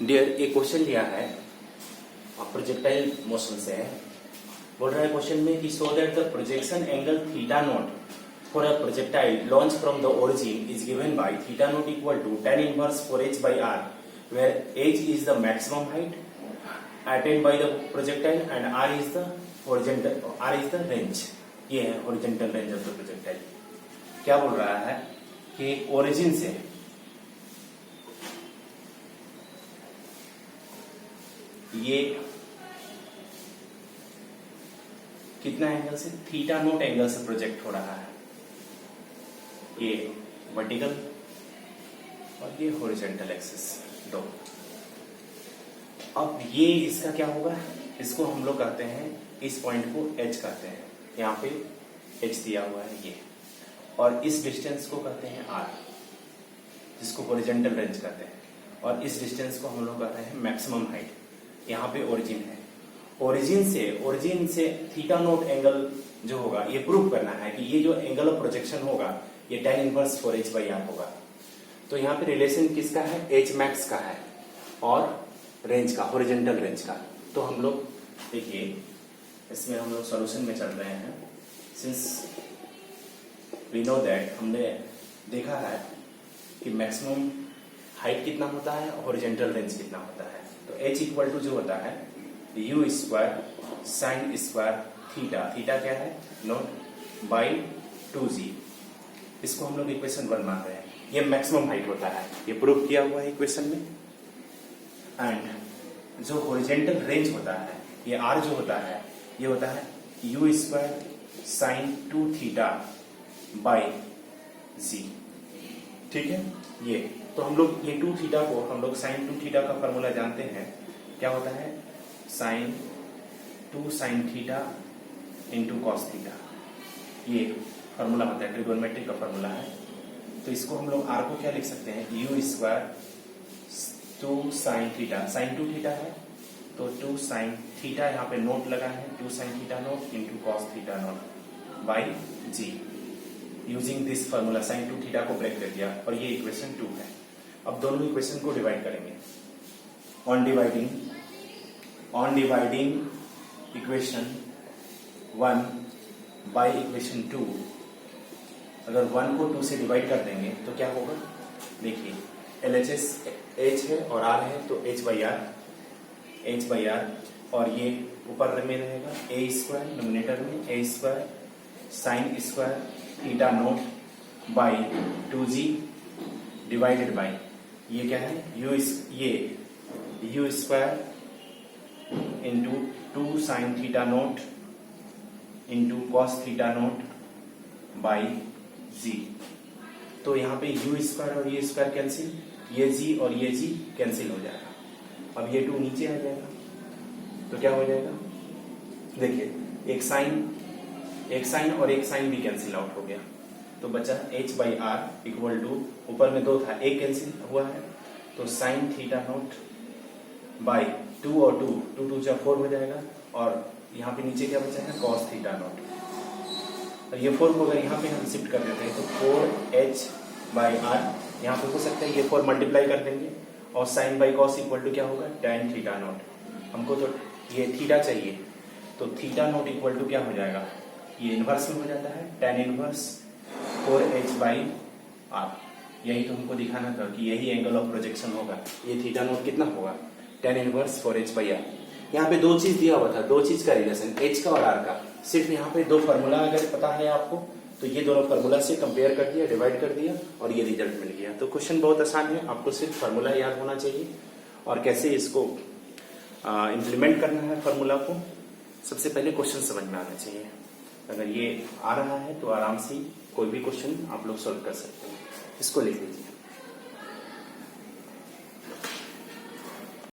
Dear, एक question लिया है प्रोजेक्टाइल मोशन से है। बोल रहा है क्वेश्चन में कि so that the projection angle theta naught for a projectile launch from the origin is given by theta naught equal to tan inverse 4h by r, where h is the maximum height attained by the projectile and r is the range। ये है horizontal range of the projectile. क्या बोल रहा है कि origin से ये कितना एंगल से, थीटा नोट एंगल से प्रोजेक्ट हो रहा है। ये वर्टिकल और ये हॉरिजॉन्टल एक्सिस दो। अब ये इसका क्या होगा, इसको हम लोग कहते हैं, इस पॉइंट को एच कहते हैं। यहाँ पे एच दिया हुआ है ये, और इस डिस्टेंस को कहते हैं आर, जिसको हॉरिजॉन्टल रेंज कहते हैं। और इस डिस्टेंस को हम लोग कहते हैं मैक्सिमम हाइट। यहाँ पे ओरिजिन है, ओरिजिन से थीटा नोट एंगल जो होगा ये प्रूव करना है कि ये जो एंगल ऑफ प्रोजेक्शन होगा ये tan inverse 4h by r होगा। तो यहाँ पे रिलेशन किसका है, h मैक्स का है और रेंज का, हॉरिजॉन्टल रेंज का। तो हम लोग देखिए इसमें हम लोग सॉल्यूशन में चल रहे हैं। सिंस वी नो दैट, हमने देखा है कि मैक्सिमम हाइट कितना होता है, हॉरिजॉन्टल रेंज कितना होता है। तो h इक्वल टू जो होता है u square sine square theta, theta क्या है नोट बाई 2g। इसको हम लोग इक्वेशन 1 मान रहे हैं। ये मैक्सिमम हाइट होता है, ये प्रूव किया हुआ है इक्वेशन में। एंड जो हॉरिजॉन्टल रेंज होता है, ये r जो होता है, ये होता है u square sine 2 theta by g। ठीक है, ये तो हम लोग ये 2 थीटा को हम लोग साइन 2 थीटा का फॉर्मूला जानते हैं। क्या होता है, sine 2 sine theta into cos theta, ये फॉर्मूला होता है, ट्रिगोनोमेट्री का फॉर्मूला है। तो इसको हम लोग आर को क्या लिख सकते हैं, u square 2 sine theta, sine 2 theta है तो 2 साइन थीटा, यहाँ पे नोट लगा है 2 sine theta naught into cos theta naught by g. Using this formula sine 2 theta को ब्रेक कर दिया और ये इक्वेशन 2 है। अब दोनों इक्वेशन को डिवाइड करेंगे। On dividing equation 1 by equation 2, अगर 1 को 2 से डिवाइड कर देंगे तो क्या होगा, देखिए LHS h है और r है तो h by r, और ये ऊपर में रहेगा a स्क्वायर, नोमिनेटर में a square sine square theta naught by 2g divided by ये क्या है, u square into 2 sine theta naught into cos theta naught by g। तो यहाँ पे u स्क्वायर और ये स्क्वायर कैंसिल, ये g और ये g कैंसिल हो जाएगा। अब ये 2 नीचे आ जाएगा तो क्या हो जाएगा, देखिए एक साइन और एक साइन भी कैंसिल आउट हो गया तो बचा h by r equal to, ऊपर में 2 था, एक कैंसिल हुआ है तो साइन थीटा नोट बाई 2 और 2 2 जा 4 हो जाएगा, और यहाँ पे नीचे क्या बचा है, कॉस थीटा नोट। और ये 4 को अगर यहाँ पे हम शिफ्ट कर देते हैं तो 4h बाई r, यहाँ पे हो सकता है ये 4 मल्टीप्लाई कर देंगे और sine by cos equal to क्या होगा, tan थीटा नोट। हमको तो ये थीटा चाहिए तो थीटा नोट इक्वल टू क्या हो जाएगा, ये इनवर्स में हो जाता है tan inverse 4h by r। यही तो हमको दिखाना था कि यही एंगल ऑफ प्रोजेक्शन होगा। ये थीटा नोट कितना होगा, tan inverse 4h by r। यहाँ पे 2 चीज दिया हुआ था, 2 चीज का रिलेशन, h का और r का। सिर्फ यहाँ पे 2 फार्मूला अगर पता है आपको तो ये दोनों फार्मूला से कंपेयर कर दिया, डिवाइड कर दिया और ये रिजल्ट मिल गया। तो क्वेश्चन बहुत आसान है, आपको सिर्फ फार्मूला याद होना चाहिए और कैसे इसको इम्प्लीमेंट करना है फार्मूला को, सबसे पहले क्वेश्चन समझ में आना चाहिए। अगर ये आ रहा है तो आराम से कोई भी क्वेश्चन आप लोग सॉल्व कर सकते हैं। इसको लिख लीजिए।